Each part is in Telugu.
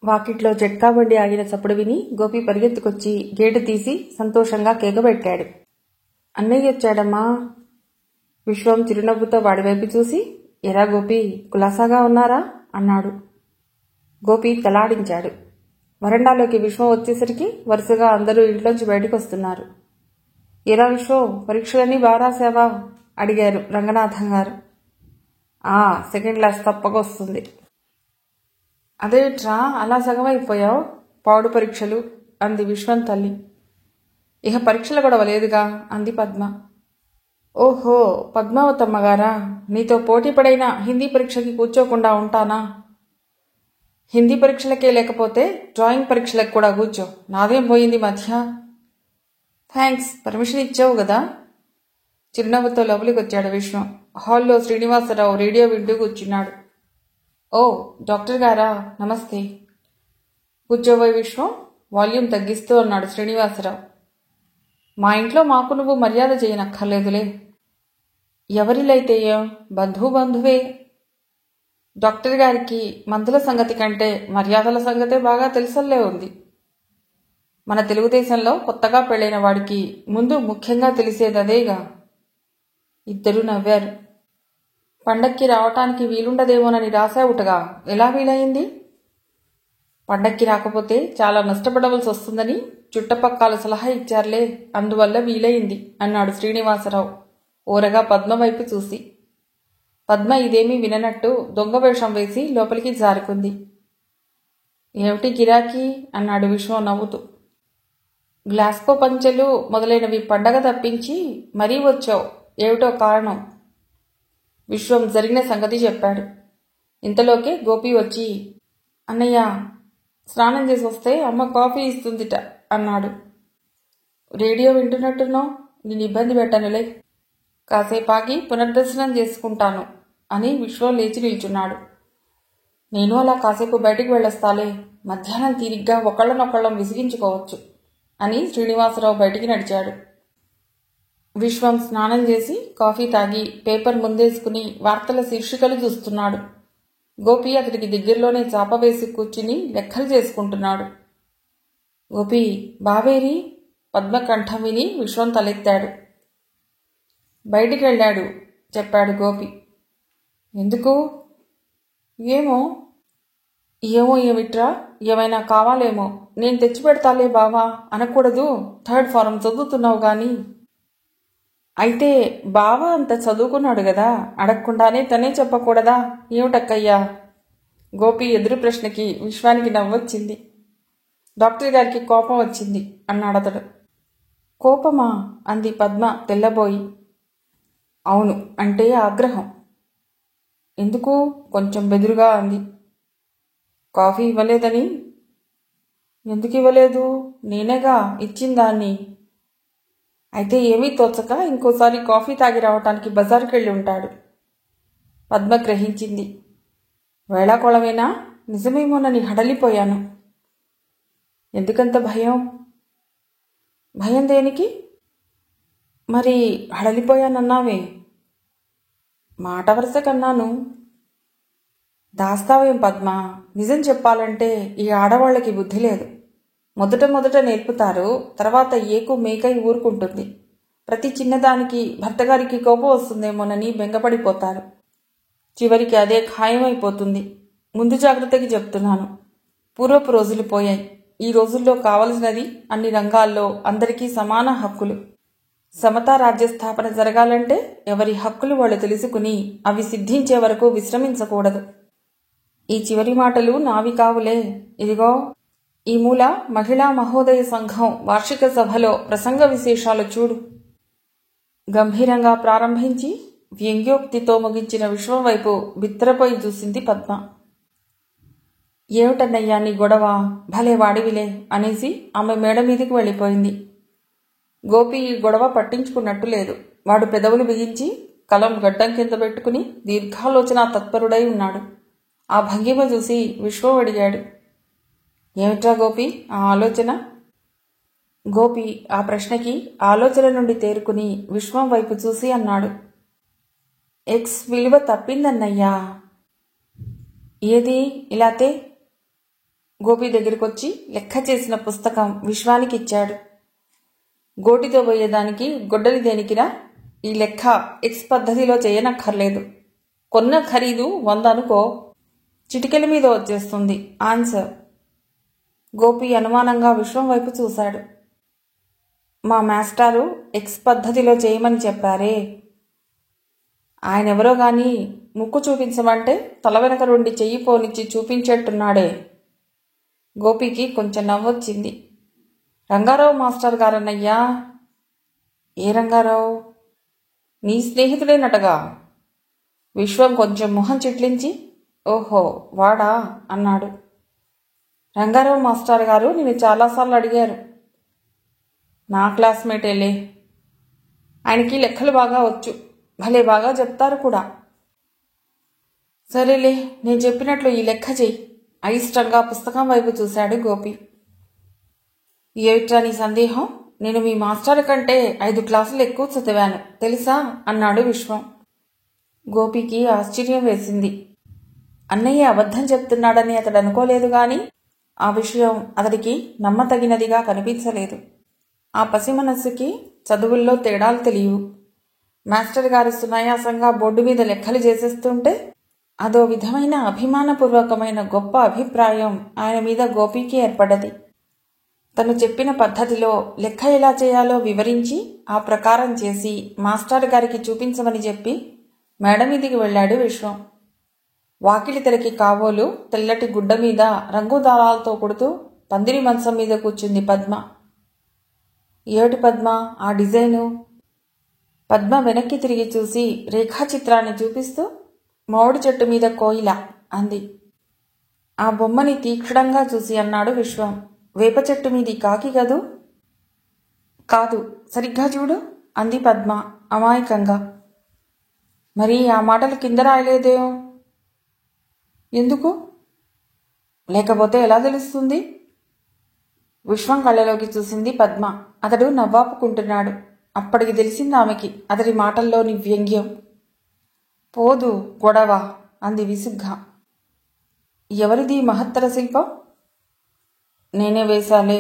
వాకిట్లో జట్కా బండి ఆగిన చప్పుడు విని గోపి పరిగెత్తుకొచ్చి గేటు తీసి సంతోషంగా కేకబెట్టాడు. అన్నయ్య వచ్చాడమ్మా. విశ్వం చిరునవ్వుతో వాడివైపు చూసి, ఎరా గోపి, కులాసాగా ఉన్నారా అన్నాడు. గోపి తలాడించాడు. వరండాలోకి విశ్వం వచ్చేసరికి వరుసగా అందరూ ఇంట్లోంచి బయటకు వస్తున్నారు. ఎరా విశ్వం, పరీక్షలన్నీ బాగా రాసావా అడిగారు రంగనాథం గారు. సెకండ్ క్లాస్ తప్పక వస్తుంది. అదేమిట్రా అలా సగమైపోయావు, పాడు పరీక్షలు అంది విశ్వం తల్లి. ఇక పరీక్షలు కూడా లేదుగా అంది పద్మ. ఓహో, పద్మావతమ్మగారా, నీతో పోటీ పడైన హిందీ పరీక్షకి కూర్చోకుండా ఉంటానా? హిందీ పరీక్షలకే లేకపోతే డ్రాయింగ్ పరీక్షలకు కూడా కూర్చో, నాదేం పోయింది మధ్య. థ్యాంక్స్, పర్మిషన్ ఇచ్చావు కదా. చిరునవ్వుతో లోపలికి వచ్చాడు విశ్వం. హాల్లో శ్రీనివాసరావు రేడియో వింటూ కూర్చున్నాడు. ఓ డాక్టర్ గారా, నమస్తే. కూర్చోబోయే విశ్వం వాల్యూమ్ తగ్గిస్తూ అన్నాడు శ్రీనివాసరావు. మా ఇంట్లో మాకు నువ్వు మర్యాద చేయనక్కర్లేదులే. ఎవరిలైతే ఏం, బంధువే. డాక్టర్ గారికి మందుల సంగతి కంటే మర్యాదల సంగతే బాగా తెలుసల్లే ఉంది. మన తెలుగుదేశంలో కొత్తగా పెళ్ళైన వాడికి ముందు ముఖ్యంగా తెలిసేదదేగా. ఇద్దరూ నవ్వారు. పండక్కి రావటానికి వీలుండదేమోనని రాశావుటగా, ఎలా వీలయింది? పండక్కి రాకపోతే చాలా నష్టపడవలసి వస్తుందని చుట్టపక్కల సలహా ఇచ్చారులే, అందువల్ల వీలయింది అన్నాడు శ్రీనివాసరావు ఓరగా పద్మ వైపు చూసి. పద్మ ఇదేమీ విననట్టు దొంగవేషం వేసి లోపలికి జారుకుంది. ఏమిటి గిరాకీ అన్నాడు విశ్వం నవ్వుతూ. గ్లాస్కో పంచెలు మొదలైనవి పండగ తప్పించి మరీ వచ్చావు, ఏమిటో కారణం? విశ్వం జరిగిన సంగతి చెప్పాడు. ఇంతలోకే గోపి వచ్చి, అన్నయ్య, స్నానం చేసి వస్తే అమ్మ కాఫీ ఇస్తుందిట అన్నాడు. రేడియో వింటున్నట్టున్నావు, నేను ఇబ్బంది పెట్టనులే, కాసేపాగి పునర్దర్శనం చేసుకుంటాను అని విశ్వం లేచి నిల్చున్నాడు. నేను అలా కాసేపు బయటికి వెళ్ళొస్తాలే, మధ్యాహ్నం తీరిగ్గా ఒకళ్ళనొకళ్ళం విసిగించుకోవచ్చు అని శ్రీనివాసరావు బయటికి నడిచాడు. విశ్వం స్నానం చేసి కాఫీ తాగి పేపర్ ముందేసుకుని వార్తల శీర్షికలు చూస్తున్నాడు. గోపి అతడికి దగ్గరలోనే చాప వేసి కూర్చుని లెక్కలు చేసుకుంటున్నాడు. గోపి, బావేరి? పద్మ కంఠం విని విశ్వం తలెత్తాడు. బయటికి వెళ్ళాడు చెప్పాడు గోపి. ఎందుకు? ఏమో ఏమిట్రా, ఏమైనా కావాలేమో, నేను తెచ్చిపెడతాలే బావా అనకూడదు, థర్డ్ ఫారం చదువుతున్నావు గాని. అయితే బావ అంత చదువుకున్నాడు కదా, అడగకుండానే తనే చెప్పకూడదా ఏమిటక్కయ్యా? గోపి ఎదురు ప్రశ్నకి విశ్వానికి నవ్వొచ్చింది. డాక్టర్ గారికి కోపం వచ్చింది అన్నాడతడు. కోపమా అంది పద్మ తెల్లబోయి. అవును, అంటే ఆగ్రహం. ఎందుకు? కొంచెం బెదురుగా అంది. కాఫీ ఇవ్వలేదని. ఎందుకు ఇవ్వలేదు? నేనేగా ఇచ్చిందాన్ని. అయితే ఏమీ తోచక ఇంకోసారి కాఫీ తాగి రావటానికి బజారుకి వెళ్ళి ఉంటాడు. పద్మ గ్రహించింది. వేళాకోళమేనా? నిజమేమోనని హడలిపోయాను. ఎందుకంత భయం? భయం దేనికి? మరి హడలిపోయానన్నావే? మాట వరుస కన్నాను. దాస్తావేం పద్మ, నిజం చెప్పాలంటే ఈ ఆడవాళ్ళకి బుద్ధి లేదు. మొదట నేర్పుతారు, తర్వాత ఏకు మేకై ఊరుకుంటుంది. ప్రతి చిన్నదానికి భర్తగారికి కోపం వస్తుందేమోనని బెంగపడిపోతారు. చివరికి అదే ఖాయమైపోతుంది. ముందు జాగ్రత్తకి చెప్తున్నాను. పూర్వపు రోజులు పోయాయి. ఈ రోజుల్లో కావలసినది అన్ని రంగాల్లో అందరికీ సమాన హక్కులు. సమతా రాజ్య స్థాపన జరగాలంటే ఎవరి హక్కులు వాళ్ళు తెలుసుకుని అవి సిద్ధించే వరకు విశ్రమించకూడదు. ఈ చివరి మాటలు నావి కావులే. ఇదిగో ఈ మూల మహిళా మహోదయ సంఘం వార్షిక సభలో ప్రసంగ విశేషాలు చూడు. గంభీరంగా ప్రారంభించి వ్యంగ్యోక్తితో ముగించిన విశ్వం వైపు బిత్తరపోయి చూసింది పద్మ. ఏమిటన్నయ్యా నీ గొడవ, భలే వాడివిలే అనేసి ఆమె మేడ మీదికి వెళ్ళిపోయింది. గోపి ఈ గొడవ పట్టించుకున్నట్టు లేదు. వాడు పెదవులు బిగించి కలం గడ్డం కింద పెట్టుకుని దీర్ఘాలోచన తత్పరుడై ఉన్నాడు. ఆ భంగిమ చూసి విశ్వం అడిగాడు, ఏమిట్రా గోపి ఆ ఆలోచన? గోపి ఆ ప్రశ్నకి ఆలోచన నుండి తేరుకుని విశ్వం వైపు చూసి అన్నాడు, ఎక్స్ విలువ తప్పిందన్నయ్యా. ఏది ఇలాతే? గోపి దగ్గరికొచ్చి లెక్క చేసిన పుస్తకం విశ్వానికి ఇచ్చాడు. గోటితో పోయేదానికి గొడ్డలి దేనికిరా? ఈ లెక్క ఎక్స్ పద్ధతిలో చేయనక్కర్లేదు. కొన్న ఖరీదు 100 అనుకో, చిటికెల మీద వచ్చేస్తుంది ఆన్సర్. గోపి అనుమానంగా విశ్వం వైపు చూశాడు. మా మాస్టారు ఎక్స్ పద్ధతిలో చేయమని చెప్పారే. ఆయనెవరో గాని ముక్కు చూపించమంటే తల వెనక నుండి చెయ్యి పోనిచ్చి చూపించేట్టున్నాడే. గోపికి కొంచెం నవ్వొచ్చింది. రంగారావు మాస్టర్ గారన్నయ్యా. ఏ రంగారావు? నీ స్నేహితుడేనటగా. విశ్వం కొంచెం మొహం చిట్లించి ఓహో వాడా అన్నాడు. రంగారావు మాస్టర్ గారు నిన్ను చాలాసార్లు అడిగారు. నా క్లాస్మేటేలే. ఆయనకి లెక్కలు బాగా వచ్చు, భలే బాగా చెప్తారు కూడా. సరేలే, నేను చెప్పినట్లు ఈ లెక్క చెయ్యి. అయిష్టంగా పుస్తకం వైపు చూశాడు గోపి. ఏమిట్రా నీ సందేహం? నేను మీ మాస్టర్ కంటే 5 క్లాసులు ఎక్కువ చదివాను తెలుసా అన్నాడు విశ్వం. గోపికి ఆశ్చర్యం వేసింది. అన్నయ్య అబద్ధం చెప్తున్నాడని అతడు అనుకోలేదు గాని ఆ విషయం అతడికి నమ్మతగినదిగా కనిపించలేదు. ఆ పసి మనస్సుకి చదువుల్లో తేడాలు తెలియవు. మాస్టర్ గారు సునాయాసంగా బోర్డు మీద లెక్కలు చేసేస్తుంటే అదో విధమైన అభిమానపూర్వకమైన గొప్ప అభిప్రాయం ఆయన మీద గోపికి ఏర్పడ్డది. తను చెప్పిన పద్ధతిలో లెక్క ఎలా చేయాలో వివరించి ఆ ప్రకారం చేసి మాస్టర్ గారికి చూపించమని చెప్పి మేడ మీదికి వెళ్ళాడు విశ్వం. వాకిలి తెరకి కాబోలు తెల్లటి గుడ్డ మీద రంగు దారాలతో కొడుతూ పందిరి మంచం మీద కూర్చుంది పద్మ. ఏటి పద్మ ఆ డిజైను? పద్మ వెనక్కి తిరిగి చూసి రేఖాచిత్రాన్ని చూపిస్తూ మామిడి చెట్టు మీద కోయిల అంది. ఆ బొమ్మని తీక్షణంగా చూసి అన్నాడు విశ్వం. వేప చెట్టు మీది కాకి కదూ? కాదు, సరిగ్గా చూడు అంది పద్మ అమాయకంగా. మరి ఆ మాటలు కింద రాయలేదేం? ఎందుకు? లేకపోతే ఎలా తెలుస్తుంది? విశ్వం కళ్ళలోకి చూసింది పద్మ. అతడు నవ్వాపుకుంటున్నాడు. అప్పటికి తెలిసింది ఆమెకి అతడి మాటల్లోని వ్యంగ్యం. పోదు గొడవ అంది విసుగ్గా. ఎవరిది మహత్తర శిల్పం? నేనే వేశాలే.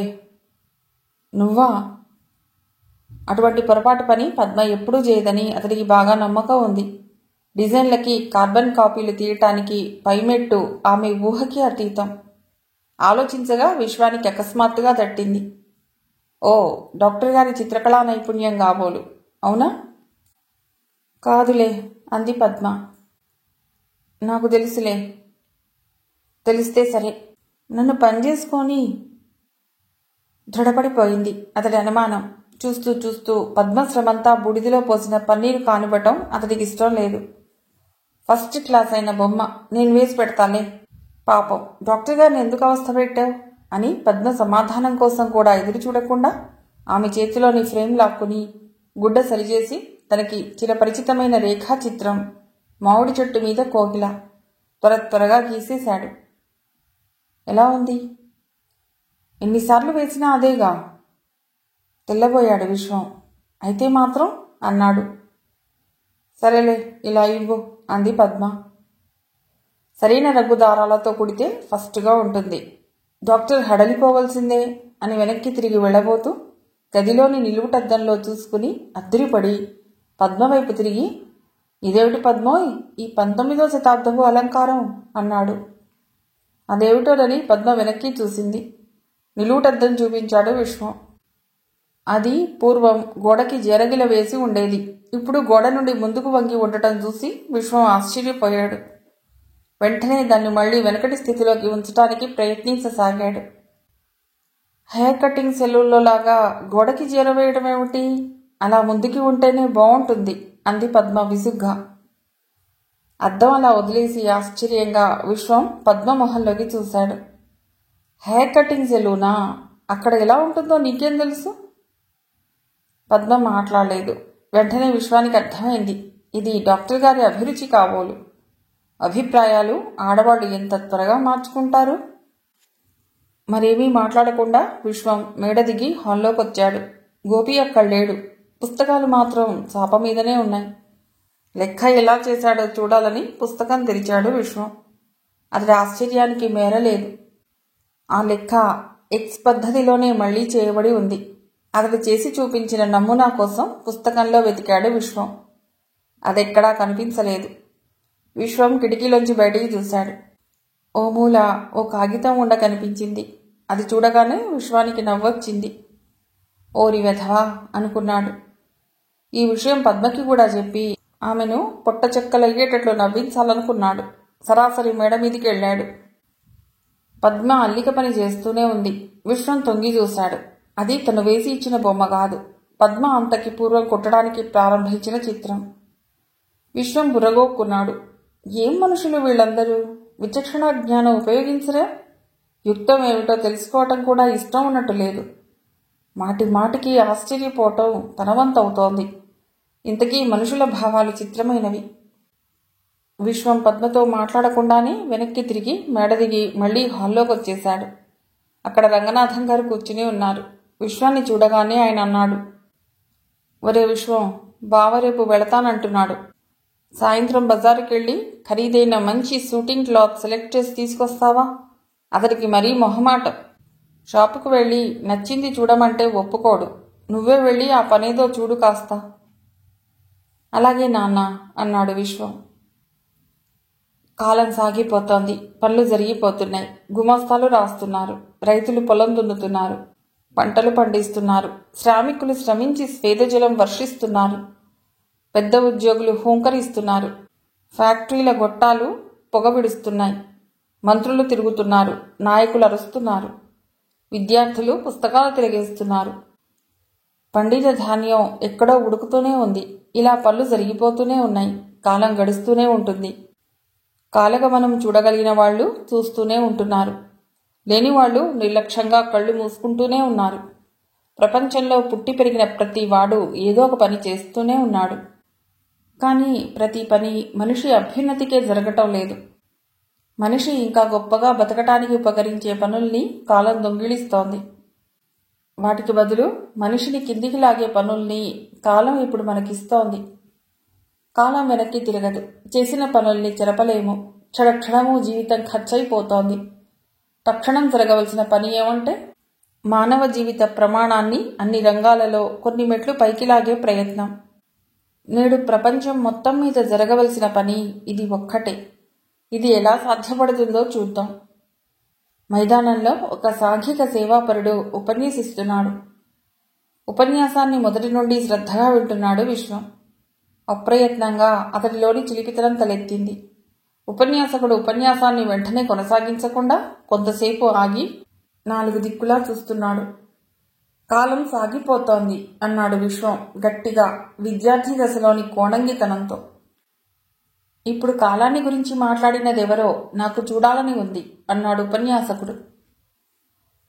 నువ్వా? అటువంటి పొరపాటు పని పద్మ ఎప్పుడూ చేయదని అతడికి బాగా నమ్మకం ఉంది. డిజైన్లకి కార్బన్ కాపీలు తీయటానికి పైమెట్టు ఆమె ఊహకి అతీతం. ఆలోచించగా విశ్వానికి అకస్మాత్తుగా తట్టింది. ఓ, డాక్టర్ గారి చిత్రకళా నైపుణ్యం కాబోలు, అవునా? కాదులే అంది పద్మ. నాకు తెలుసులే. తెలిస్తే సరే, నన్ను పనిచేసుకొని. దృఢపడిపోయింది అతడి అనుమానం. చూస్తూ చూస్తూ పద్మ శ్రమంతా బూడిదిలో పోసిన పన్నీరు కానివ్వటం అతడికి ఇష్టం లేదు. ఫస్ట్ క్లాస్ అయిన బొమ్మ నేను వేసి పెడతాలే. పాపం డాక్టర్ గారిని ఎందుకు అవస్థ పెట్టావు అని పద్మ సమాధానం కోసం కూడా ఎదురు చూడకుండా ఆమె చేతిలోని ఫ్రేమ్ లాక్కుని గుడ్డ సరిచేసి తనకి చిరపరిచితమైన రేఖాచిత్రం మామిడి చెట్టు మీద కోకిల త్వరగా గీసేశాడు. ఎలా ఉంది? ఎన్నిసార్లు వేసినా అదేగా. తెల్లబోయాడు విశ్వం. అయితే మాత్రం అన్నాడు. సరేలే, ఇలా ఇవ్వు అంది పద్మ. సరైన రంగు దారాలతో కుడితే ఫస్ట్గా ఉంటుంది. డాక్టర్ హడలిపోవలసిందే అని వెనక్కి తిరిగి వెళ్ళబోతూ గదిలోని నిలువుటద్దంలో చూసుకుని అద్దురిపడి పద్మ వైపు తిరిగి, ఇదేమిటి పద్మోయ్, ఈ 19వ శతాబ్దపు అలంకారం అన్నాడు. అదేమిటోనని పద్మ వెనక్కి చూసింది. నిలువుటద్దం చూపించాడు విశ్వం. అది పూర్వం గోడకి జేరగిల వేసి ఉండేది. ఇప్పుడు గోడ నుండి ముందుకు వంగి ఉండటం చూసి విశ్వం ఆశ్చర్యపోయాడు. వెంటనే దాన్ని మళ్లీ వెనకటి స్థితిలోకి ఉంచటానికి ప్రయత్నించసాగాడు. హెయిర్ కటింగ్ సెలూన్లో లాగా గోడకి చేరవేయడం ఏమిటి? అలా ముందుకి ఉంటేనే బాగుంటుంది అంది పద్మ విసుగ్గా. అద్దం అలా వదిలేసి ఆశ్చర్యంగా విశ్వం పద్మ మొహంలోకి చూశాడు. హెయిర్ కటింగ్ సెలూనా? అక్కడ ఎలా ఉంటుందో నీకేం తెలుసు? పద్మ మాట్లాడలేదు. వెంటనే విశ్వానికి అర్థమైంది, ఇది డాక్టర్ గారి అభిరుచి కాబోలు. అభిప్రాయాలు ఆడవాళ్ళు ఎంత త్వరగా మార్చుకుంటారు. మరేమీ మాట్లాడకుండా విశ్వం మేడ దిగి హాల్లోకొచ్చాడు. గోపి అక్కడ లేడు. పుస్తకాలు మాత్రం చాప మీదనే ఉన్నాయి. లెక్క ఎలా చేశాడో చూడాలని పుస్తకం తెరిచాడు విశ్వం. అతడి ఆశ్చర్యానికి మేరలేదు. ఆ లెక్క ఎక్స్ పద్ధతిలోనే మళ్లీ చేయబడి ఉంది. అతడు చేసి చూపించిన నమూనా కోసం పుస్తకంలో వెతికాడు విశ్వం. అదెక్కడా కనిపించలేదు. విశ్వం కిటికీలోంచి బయటికి చూశాడు. ఓ మూల ఓ కాగితం ఉండ కనిపించింది. అది చూడగానే విశ్వానికి నవ్వొచ్చింది. ఓరి వెధవా అనుకున్నాడు. ఈ విషయం పద్మకి కూడా చెప్పి ఆమెను పొట్ట చెక్కలయ్యేటట్లు నవ్వించాలనుకున్నాడు. సరాసరి మేడ మీదికి వెళ్ళాడు. పద్మ అల్లిక పని చేస్తూనే ఉంది. విశ్వం తొంగి చూశాడు. అది తను వేసి ఇచ్చిన బొమ్మ కాదు, పద్మ అంతకి పూర్వం కుట్టడానికి ప్రారంభించిన చిత్రం. విశ్వం బుర్రగోక్కున్నాడు. ఏం మనుషులు వీళ్ళందరూ! విచక్షణ జ్ఞానం ఉపయోగించరా? యుక్తం ఏమిటో తెలుసుకోవటం కూడా ఇష్టం ఉన్నట్టు లేదు. మాటి మాటికి ఆశ్చర్యపోవటం తనవంతవుతోంది. ఇంతకీ మనుషుల భావాలు చిత్రమైనవి. విశ్వం పద్మతో మాట్లాడకుండానే వెనక్కి తిరిగి మేడ దిగి మళ్లీ హాల్లోకి వచ్చేశాడు. అక్కడ రంగనాథం గారు కూర్చుని ఉన్నారు. విశ్వాన్ని చూడగానే ఆయన అన్నాడు, ఒరే విశ్వం, బావ రేపు వెళతానంటున్నాడు. సాయంత్రం బజారుకెళ్ళి ఖరీదైన మంచి షూటింగ్ క్లాత్ సెలెక్ట్ చేసి తీసుకొస్తావా? అతడికి మరీ మొహమాటం. షాపుకు వెళ్ళి నచ్చింది చూడమంటే ఒప్పుకోడు. నువ్వే వెళ్ళి ఆ పనేదో చూడు కాస్త. అలాగే నాన్న అన్నాడు విశ్వం. కాలం సాగిపోతోంది. పనులు జరిగిపోతున్నాయి. గుమాస్తాలు రాస్తున్నారు. రైతులు పొలం దున్నుతున్నారు. పంటలు పండిస్తున్నారు. శ్రామికులు శ్రమించి స్వేదజలం వర్షిస్తున్నారు. పెద్ద ఉద్యోగులు హూంకరిస్తున్నారు. ఫ్యాక్టరీల గొట్టాలు పొగబిడుస్తున్నాయి. మంత్రులు తిరుగుతున్నారు. నాయకులు అరుస్తున్నారు. విద్యార్థులు పుస్తకాలు తిరగేస్తున్నారు. పండిన ధాన్యం ఎక్కడో ఉడుకుతూనే ఉంది. ఇలా పనులు జరిగిపోతూనే ఉన్నాయి. కాలం గడుస్తూనే ఉంటుంది. కాలగమనం చూడగలిగిన వాళ్ళు చూస్తూనే ఉంటున్నారు. లేనివాళ్లు నిర్లక్ష్యంగా కళ్ళు మూసుకుంటూనే ఉన్నారు. ప్రపంచంలో పుట్టి పెరిగిన ప్రతి వాడు ఏదో ఒక పని చేస్తూనే ఉన్నాడు. కానీ ప్రతి పని మనిషి అభ్యున్నతికే జరగటం లేదు. మనిషి ఇంకా గొప్పగా బతకటానికి ఉపకరించే పనుల్ని కాలం దొంగిలిస్తోంది. వాటికి బదులు మనిషిని కిందికి లాగే పనుల్ని కాలం ఇప్పుడు మనకిస్తోంది. కాలం వెనక్కి తిరగదు. చేసిన పనుల్ని చెరపలేము. క్షణక్షణము జీవితం ఖర్చయిపోతోంది. తక్షణం జరగవలసిన పని ఏమంటే మానవ జీవిత ప్రమాణాన్ని అన్ని రంగాలలో కొన్ని మెట్లు పైకి లాగే ప్రయత్నం. నేడు ప్రపంచం మొత్తం మీద జరగవలసిన పని ఇది ఒక్కటే. ఇది ఎలా సాధ్యపడుతుందో చూద్దాం. మైదానంలో ఒక సాంఘిక సేవాపరుడు ఉపన్యసిస్తున్నాడు. ఉపన్యాసాన్ని మొదటి నుండి శ్రద్ధగా వింటున్నాడు విశ్వం. అప్రయత్నంగా అతడిలోని చిలిపితనం తలెత్తింది. ఉపన్యాసకుడు ఉపన్యాసాన్ని వెంటనే కొనసాగించకుండా కొంతసేపు ఆగి 4 దిక్కులా చూస్తున్నాడు. కాలం సాగిపోతోంది అన్నాడు విశ్వం గట్టిగా, విద్యార్థి దశలోని కోణంగితనంతో. ఇప్పుడు కాలాన్ని గురించి మాట్లాడినదెవరో నాకు చూడాలని ఉంది అన్నాడు ఉపన్యాసకుడు.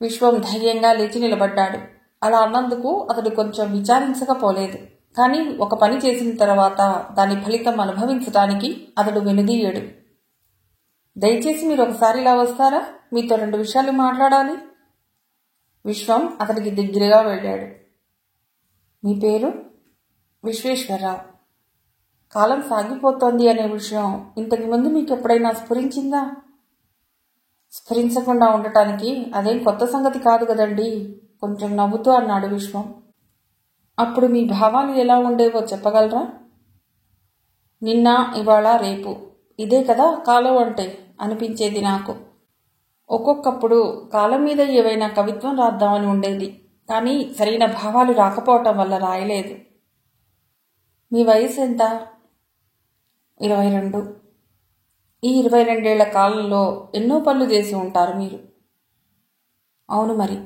విశ్వం ధైర్యంగా లేచి నిలబడ్డాడు. అలా అన్నందుకు అతడు కొంచెం విచారించకపోలేదు. కానీ ఒక పని చేసిన తర్వాత దాని ఫలితం అనుభవించటానికి అతడు వెనుదీయడు. దయచేసి మీరు ఒకసారి ఇలా వస్తారా? మీతో 2 విషయాలు మాట్లాడాలి. విశ్వం అతడికి దగ్గరగా వెళ్ళాడు. మీ పేరు? విశ్వేశ్వరరావు. కాలం సాగిపోతోంది అనే విషయం ఇంతకు ముందు మీకు ఎప్పుడైనా స్ఫురించిందా? స్ఫురించకుండా ఉండటానికి అదేం కొత్త సంగతి కాదు కదండి, కొంచెం నవ్వుతూ అన్నాడు విశ్వం. అప్పుడు మీ భావాలు ఎలా ఉండేవో చెప్పగలరా? నిన్న, ఇవాళ, రేపు, ఇదే కదా కాలం అంటే అనిపించేది నాకు. ఒక్కొక్కప్పుడు కాలం మీద ఏవైనా కవిత్వం రాద్దామని ఉండేది. కానీ సరైన భావాలు రాకపోవటం వల్ల రాయలేదు. మీ వయసు ఎంత? 22. ఈ 22 కాలంలో ఎన్నో పనులు చేసి ఉంటారు మీరు. అవును మరి.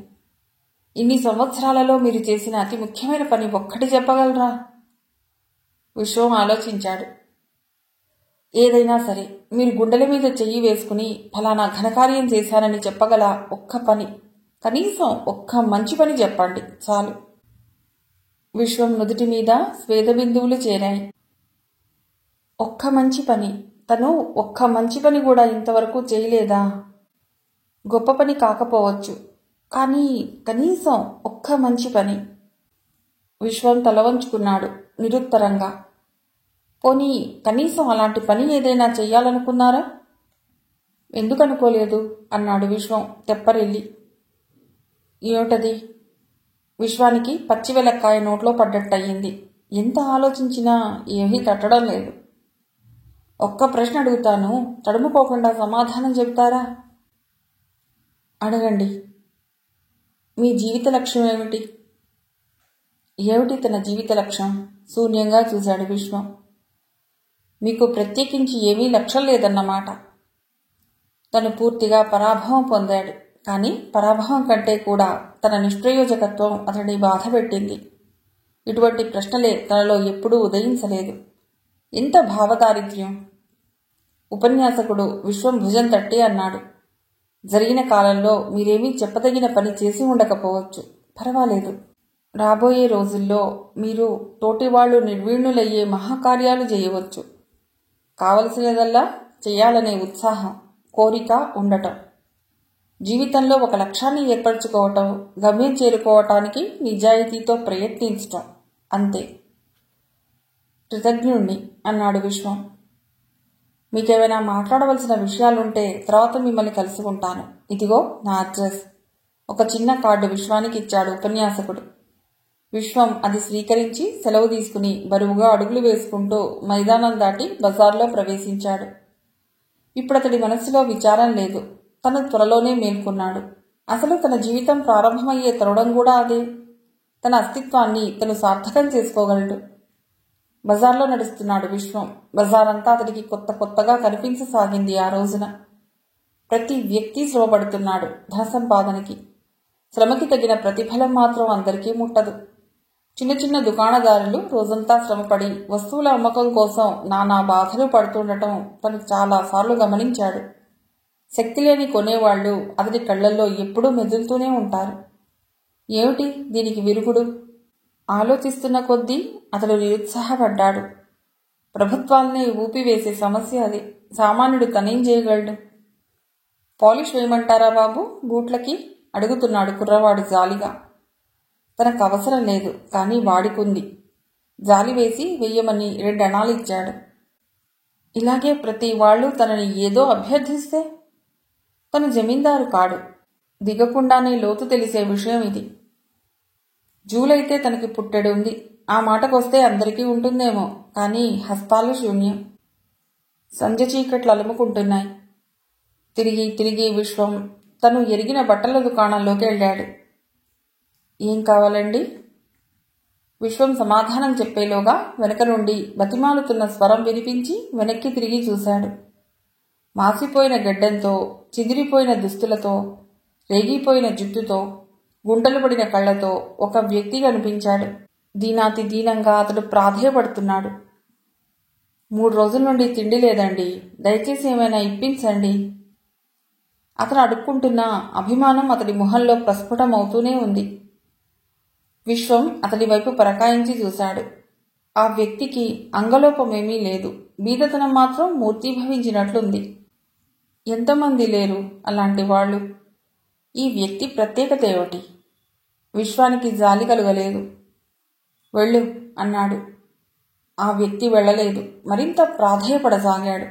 ఇన్ని సంవత్సరాలలో మీరు చేసిన అతి ముఖ్యమైన పని ఒక్కటి చెప్పగలరా? విశ్వం ఆలోచించాడు. ఏదైనా సరే మీరు గుండెల మీద చెయ్యి వేసుకుని ఫలానా ఘనకార్యం చేశానని చెప్పగల ఒక్క పని, కనీసం ఒక్క మంచి పని చెప్పండి చాలు. విశ్వం నుదుటి మీద స్వేద బిందువులు చేరాయి. ఒక్క మంచి పని. తను ఒక్క మంచి పని కూడా ఇంతవరకు చేయలేదా? గొప్ప పని కాకపోవచ్చు, కానీ కనీసం ఒక్క మంచి పని. విశ్వం తలవంచుకున్నాడు నిరుత్తరంగా. పోనీ కనీసం అలాంటి పని ఏదైనా చెయ్యాలనుకున్నారా? ఎందుకు అనుకోలేదు అన్నాడు విశ్వం తెప్పరిల్లి. ఏమిటది? విశ్వానికి పచ్చివెలక్కాయ నోట్లో పడ్డట్టయింది. ఎంత ఆలోచించినా ఏమీ తట్టడం లేదు. ఒక్క ప్రశ్న అడుగుతాను, తడుముకోకుండా సమాధానం చెబుతారా? అడగండి. మీ జీవిత లక్ష్యం ఏమిటి? ఏమిటి తన జీవిత లక్ష్యం? శూన్యంగా చూశాడు విశ్వం. మీకు ప్రత్యేకించి ఏమీ లక్ష్యం లేదన్నమాట. తను పూర్తిగా పరాభవం పొందాడు. కానీ పరాభవం కంటే కూడా తన నిష్ప్రయోజకత్వం అతడిని బాధపెట్టింది. ఇటువంటి ప్రశ్నలే తనలో ఎప్పుడూ ఉదయించలేదు. ఎంత భావదారిద్ర్యం! ఉపన్యాసకుడు విశ్వం భుజం తట్టి అన్నాడు. జరిగిన కాలంలో మీరేమీ చెప్పదగిన పని చేసి ఉండకపోవచ్చు. పర్వాలేదు. రాబోయే రోజుల్లో మీరు తోటివాళ్లు నిర్వీణులయ్యే మహాకార్యాలు చేయవచ్చు. కావలసినదల్లా చెయ్యాలనే ఉత్సాహం, కోరిక ఉండటం. జీవితంలో ఒక లక్ష్యాన్ని ఏర్పరచుకోవటం, గమ్యం చేరుకోవటానికి నిజాయితీతో ప్రయత్నించటం, అంతే. కృతజ్ఞుణ్ణి అన్నాడు విశ్వం. మీకేమైనా మాట్లాడవలసిన విషయాలుంటే తర్వాత మిమ్మల్ని కలుసుకుంటాను. ఇదిగో నా అడ్రస్. ఒక చిన్న కార్డు విశ్వానికి ఇచ్చాడు ఉపన్యాసకుడు. విశ్వం అది స్వీకరించి సెలవు తీసుకుని బరువుగా అడుగులు వేసుకుంటూ మైదానం దాటి బజార్లో ప్రవేశించాడు. ఇప్పుడతడి మనస్సులో విచారం లేదు. తను త్వరలోనే మేల్కొన్నాడు. అసలు తన జీవితం ప్రారంభమయ్యే తరుణం కూడా అదే. తన అస్తిత్వాన్ని తను సార్థకం చేసుకోగలడు. బజార్లో నడుస్తున్నాడు విశ్వం. బజారంతా అతడికి కొత్త కొత్తగా కనిపించసాగింది ఆ రోజున. ప్రతి వ్యక్తి శ్రమపడుతున్నాడు ధన సంపాదనకి. శ్రమకి తగిన ప్రతిఫలం మాత్రం అందరికీ ముట్టదు. చిన్న చిన్న దుకాణదారులు రోజంతా శ్రమపడి వస్తువుల అమ్మకం కోసం నానా బాధలు పడుతుండటం తను చాలాసార్లు గమనించాడు. శక్తి లేని కొనేవాళ్లు అతడి కళ్లల్లో ఎప్పుడూ మెదులుతూనే ఉంటారు. ఏమిటి దీనికి విరుగుడు? ఆలోచిస్తున్న కొద్దీ అతడు నిరుత్సాహపడ్డాడు. ప్రభుత్వాలనే ఊపివేసే సమస్య అది. సామాన్యుడు తనేం చేయగలడు? పాలిష్ వేయమంటారా బాబు బూట్లకి? అడుగుతున్నాడు కుర్రవాడు జాలిగా. తనకు అవసరం లేదు, కానీ వాడికుంది. జాలి వేసి వెయ్యమని 2 అణాలు ఇచ్చాడు. ఇలాగే ప్రతి వాళ్ళు తనని ఏదో అభ్యర్థిస్తే? తను జమీందారు కాడు. దిగకుండానే లోతు తెలిసే విషయం ఇది. జూలైతే తనకి పుట్టెడుంది. ఆ మాటకొస్తే అందరికీ ఉంటుందేమో, కానీ హస్తాలు శూన్యం. సంజ చీకట్లు అలుముకుంటున్నాయి. తిరిగి తిరిగి విశ్వం తను ఎరిగిన బట్టల దుకాణంలోకి వెళ్ళాడు. ఏం కావాలండి? విశ్వం సమాధానం చెప్పేలోగా వెనక నుండి బతిమాలుతున్న స్వరం వినిపించి వెనక్కి తిరిగి చూశాడు. మాసిపోయిన గడ్డంతో, చిదిరిపోయిన దుస్తులతో, రేగిపోయిన జుట్టుతో, గుంటలు పడిన కళ్లతో ఒక వ్యక్తి కనిపించాడు. దీనాతి దీనంగా అతడు ప్రాధేయపడుతున్నాడు. 3 రోజుల నుండి తిండి లేదండి, దయచేసి ఏమైనా ఇప్పించండి. అతను అడుక్కుంటున్న అభిమానం అతడి మొహంలో ప్రస్ఫుటమవుతూనే ఉంది. విశ్వం అతడి వైపు పరకాయించి చూశాడు. ఆ వ్యక్తికి అంగలోపమేమీ లేదు. బీదతనం మాత్రం మూర్తీభవించినట్లుంది. ఎంతమంది లేరు అలాంటి వాళ్ళు? ఈ వ్యక్తి ప్రత్యేకత ఏమిటి? విశ్వానికి జాలి కలుగలేదు. వెళ్ళు అన్నాడు. ఆ వ్యక్తి వెళ్ళలేదు. మరింత ప్రాధేయపడసాగాడు.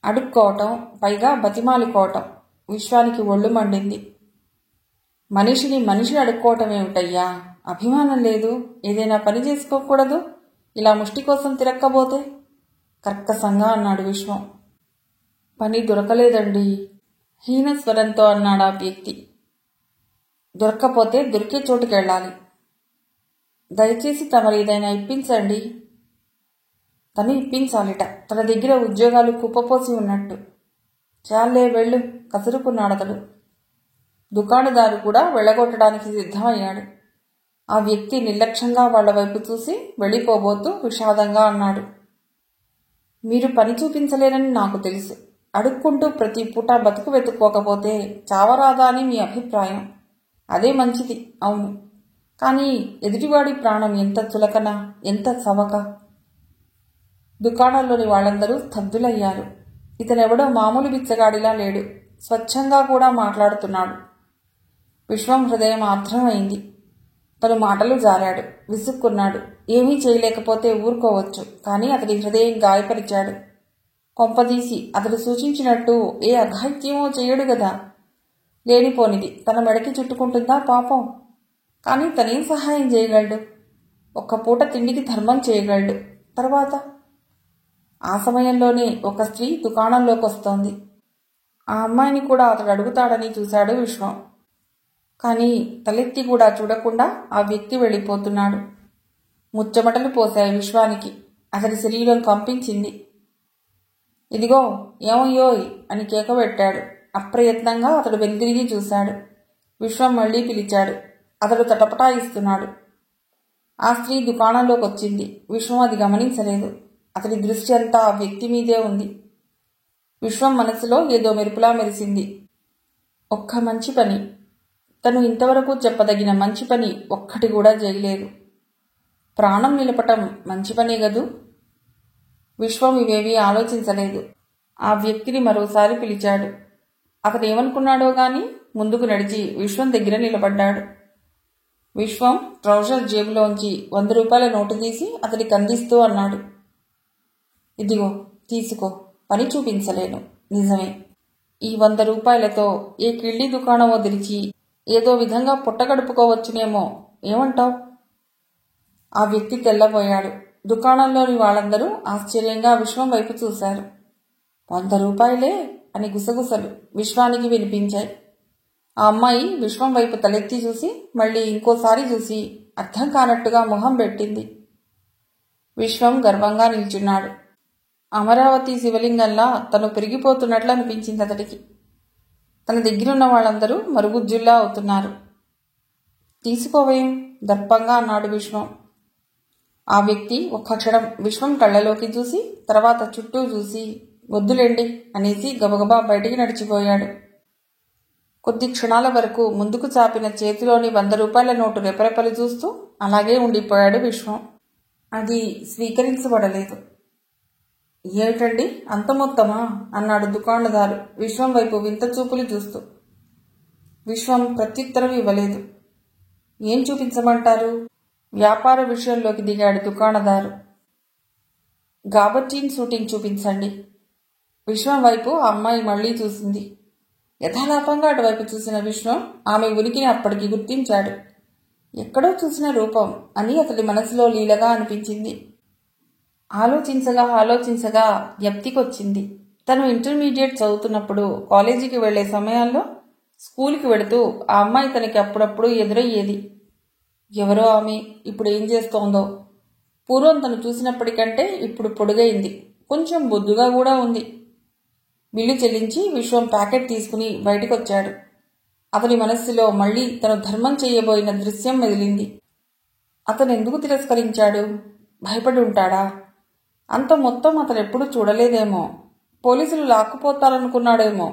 అడుక్కోవటం, పైగా బతిమాలుకోవటం. విశ్వానికి ఒళ్ళు మండింది. మనిషిని మనిషి అడుక్కోవటం ఏమిటయ్యా? అభిమానం లేదు? ఏదైనా పని చేసుకోకూడదు? ఇలా ముష్టి కోసం తిరక్కబోతే? కర్కశంగా అన్నాడు విశ్వం. పని దొరకలేదండి, హీనస్వరంతో అన్నాడు ఆ వ్యక్తి. దొరక్కపోతే దొరికే చోటుకెళ్ళాలి. దయచేసి తమరు ఏదైనా ఇప్పించండి. తను ఇప్పించాలిట. తన దగ్గర ఉద్యోగాలు కుప్పపోసి ఉన్నట్టు. చాలే వెళ్ళు కసురుకున్నాడతడు. దుకాణదారు కూడా వెళ్ళగొట్టడానికి సిద్ధమయ్యాడు. ఆ వ్యక్తి నిర్లక్ష్యంగా వాళ్ల వైపు చూసి వెళ్ళిపోబోతూ విషాదంగా అన్నాడు. మీరు పని చూపించలేరని నాకు తెలుసు. అడుక్కుంటూ ప్రతి పూట బతుకు వెతుక్కోకపోతే చావరాదా అని మీ అభిప్రాయం. అదే మంచిది, అవును. కానీ ఎదుటివాడి ప్రాణం ఎంత చులకన, ఎంత చవక. దుకాణంలోని వాళ్ళందరూ స్తబ్దులయ్యారు. ఇతనెవడో మామూలు బిచ్చగాడిలా లేడు. స్వచ్ఛంగా కూడా మాట్లాడుతున్నాడు. విశ్వం హృదయం ఆర్ద్రమైంది. తను మాటలు జారాడు. విసుక్కున్నాడు. ఏమీ చేయలేకపోతే ఊరుకోవచ్చు, కానీ అతడి హృదయం గాయపరిచాడు. కొంపదీసి అతడు సూచించినట్టు ఏ అఘాయిత్యమో చేయడు గదా. లేనిపోనిది తన మెడకి చుట్టుకుంటుందా పాపం. కానీ తనేం సహాయం చేయగలడు? ఒక్క పూట తిండికి ధర్మం చేయగలడు. తర్వాత ఆ సమయంలోనే ఒక స్త్రీ దుకాణంలోకి వస్తోంది. ఆ అమ్మాయిని కూడా అతడు అడుగుతాడని చూశాడు విశ్వం. కానీ తలెత్తి కూడా చూడకుండా ఆ వ్యక్తి వెళ్ళిపోతున్నాడు. ముచ్చమటలు పోశాయి విశ్వానికి. అతడి శరీరం కంపించింది. ఇదిగో ఏమయ్యోయ్ అని కేక పెట్టాడు. అప్రయత్నంగా అతడు వెనుదిరిగి చూశాడు. విశ్వం మళ్లీ పిలిచాడు. అతడు తటపటాయిస్తున్నాడు. ఆ స్త్రీ దుకాణంలోకి వచ్చింది. విశ్వం అది గమనించలేదు. అతడి దృష్టి అంతా ఆ వ్యక్తి మీదే ఉంది. విశ్వం మనసులో ఏదో మెరుపులా మెరిసింది. ఒక్క మంచి పని. తను ఇంతవరకు చెప్పదగిన మంచి పని ఒక్కటి కూడా చేయలేదు. ప్రాణం నిలపటం మంచి పనే గదూ. విశ్వం ఇవేవీ ఆలోచించలేదు. ఆ వ్యక్తిని మరోసారి పిలిచాడు. అతడేమనుకున్నాడో గాని ముందుకు నడిచి విశ్వం దగ్గర నిలబడ్డాడు. విశ్వం ట్రౌజర్ జేబులోంచి 100 రూపాయల నోటు తీసి అతడికి అందిస్తూ అన్నాడు. ఇదిగో తీసుకో. పని చూపించలేను, నిజమే. ఈ 100 రూపాయలతో ఏ కిళ్ళి దుకాణం వదిలిచి ఏదో విధంగా పుట్టగడుపుకోవచ్చునేమో. ఏమంటావ్? ఆ వ్యక్తి తెల్లబోయాడు. దుకాణంలోని వాళ్ళందరూ ఆశ్చర్యంగా విశ్వం వైపు చూశారు. 100 రూపాయలే అని గుసగుసలు విశ్వానికి వినిపించాయి. ఆ అమ్మాయి విశ్వం వైపు తలెత్తి చూసి మళ్ళీ ఇంకోసారి చూసి అర్థం కానట్టుగా మొహం పెట్టింది. విశ్వం గర్వంగా నిల్చున్నాడు. అమరావతి శివలింగంలా తను పెరిగిపోతున్నట్లు అనిపించింది అతడికి. తన దగ్గరున్న వాళ్ళందరూ మరుగుజ్జుల్లా అవుతున్నారు. తీసుకోవేం దర్పంగా అన్నాడు విశ్వం. ఆ వ్యక్తి ఒక్క క్షణం విశ్వం కళ్ళలోకి చూసి తర్వాత చుట్టూ చూసి వద్దులేండి అనేసి గబగబా బయటికి నడిచిపోయాడు. కొద్ది క్షణాల వరకు ముందుకు చాపిన చేతిలోని 100 రూపాయల నోటు రెపరెపలు చూస్తూ అలాగే ఉండిపోయాడు విశ్వం. అది స్వీకరించబడలేదు. ఏమిటండి అంత మొత్తమా అన్నాడు దుకాణదారు విశ్వం వైపు వింత చూపులు చూస్తూ. విశ్వం ప్రత్యుత్తరం ఇవ్వలేదు. ఏం చూపించమంటారు? వ్యాపార విషయంలోకి దిగాడు దుకాణదారు. గాబర్టీన్ షూటింగ్ చూపించండి. విశ్వం వైపు ఆ అమ్మాయి మళ్లీ చూసింది. యథాలాపంగా అటువైపు చూసిన విశ్వం ఆమె ఉనికిని అప్పటికి గుర్తించాడు. ఎక్కడో చూసిన రూపం అని అతడి మనసులో లీలగా అనిపించింది. ఆలోచించగా జ్ఞప్తికొచ్చింది. తను ఇంటర్మీడియట్ చదువుతున్నప్పుడు కాలేజీకి వెళ్లే సమయాల్లో స్కూల్కి వెడుతూ ఆ అమ్మాయి తనకి అప్పుడప్పుడు ఎదురయ్యేది. ఎవరో ఆమె ఇప్పుడు ఏం చేస్తోందో. పూర్వం తను చూసినప్పటికంటే ఇప్పుడు పొడుగైంది, కొంచెం బొద్దుగా కూడా ఉంది. బిల్లు చెల్లించి విశ్వం ప్యాకెట్ తీసుకుని బయటకొచ్చాడు. అతని మనస్సులో మళ్లీ తను ధర్మం చేయబోయిన దృశ్యం మెదిలింది. అతను ఎందుకు తిరస్కరించాడు? భయపడి ఉంటాడా? అంత మొత్తం అతనెప్పుడు చూడలేదేమో. పోలీసులు లాక్కుపోతారనుకున్నాడేమో.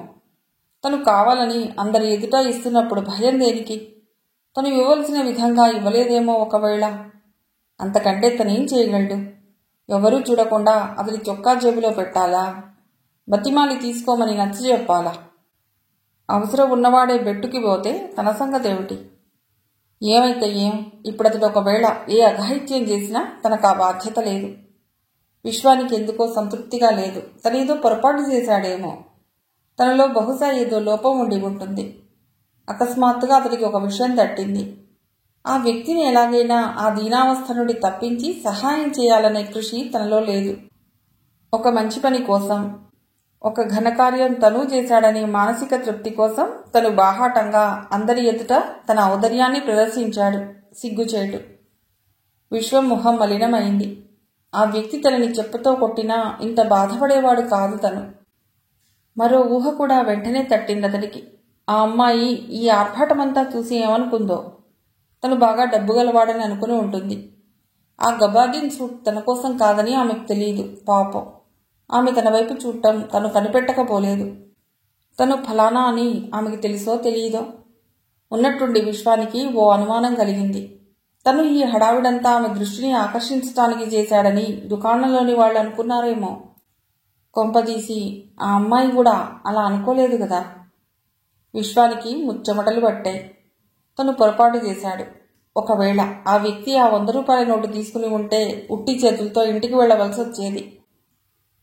తను కావాలని అందరి ఎదుట ఇస్తున్నప్పుడు భయం దేనికి? తను ఇవ్వవలసిన విధంగా ఇవ్వలేదేమో ఒకవేళ. అంతకంటే తనేం చేయగలడు? ఎవరూ చూడకుండా అతని చొక్కా జేబులో పెట్టాలా? బతిమాలి తీసుకోమని నచ్చజెప్పాలా? అవసరం ఉన్నవాడే బెట్టుకి పోతే తన సంగతేమిటి? ఏమైతే ఏం, ఇప్పుడతడు ఒకవేళ ఏ అఘాయిత్యం చేసినా తనకు ఆ బాధ్యత లేదు. విశ్వానికి ఎందుకో సంతృప్తిగా లేదు. తనేదో పొరపాటు చేశాడేమో. తనలో బహుశా ఏదో లోపం ఉండి ఉంటుంది. అకస్మాత్తుగా అతడికి ఒక విషయం తట్టింది. ఆ వ్యక్తిని ఎలాగైనా ఆ దీనావస్థ నుండి తప్పించి సహాయం చేయాలనే కృషి తనలో లేదు. ఒక మంచి పని కోసం, ఒక ఘనకార్యం తను చేశాడనే మానసిక తృప్తి కోసం తను బాహాటంగా అందరి ఎదుట తన ఔదర్యాన్ని ప్రదర్శించాడు. సిగ్గుచేటు. విశ్వం ముఖం మలినమైంది. ఆ వ్యక్తి తనని చెప్పుతో కొట్టినా ఇంత బాధపడేవాడు కాదు తను. మరో ఊహ కూడా వెంటనే తట్టిందతడికి. ఆ అమ్మాయి ఈ ఆర్భాటమంతా చూసి ఏమనుకుందో. తను బాగా డబ్బు గలవాడని అనుకుని ఉంటుంది. ఆ గబార్డిన్ సూట్ తన కోసం కాదని ఆమెకు తెలియదు. పాపం, ఆమె తన వైపు చూడటం తను కనిపెట్టకపోలేదు. తను ఫలానా అని ఆమెకు తెలుసో తెలియదో. ఉన్నట్టుండి విశ్వానికి ఓ అనుమానం కలిగింది. తను ఈ హడావిడంతా ఆమె దృష్టిని ఆకర్షించటానికి చేశాడని దుకాణంలోని వాళ్ళు అనుకున్నారేమో. కొంపదీసి ఆ అమ్మాయి కూడా అలా అనుకోలేదు కదా. విశ్వానికి ముచ్చెమటలు పట్టాయి. తను పొరపాటు చేశాడు. ఒకవేళ ఆ వ్యక్తి ఆ 100 రూపాయల నోటు తీసుకుని ఉంటే ఉట్టి చేతులతో ఇంటికి వెళ్లవలసి వచ్చేది.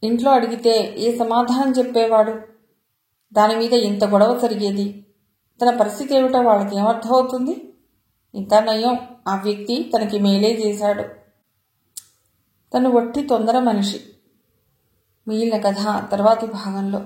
ఇంట్లో అడిగితే ఏ సమాధానం చెప్పేవాడు? దాని మీద ఇంత గొడవ జరిగేది. తన పరిస్థితి ఏమిటో వాళ్ళకి ఏమర్థమవుతుంది? ఇంత నయం, ఆ వ్యక్తి తనకి మేలే చేశాడు. తను వట్టి తొందర మనిషి. మిగిలిన కథ తర్వాతి భాగంలో.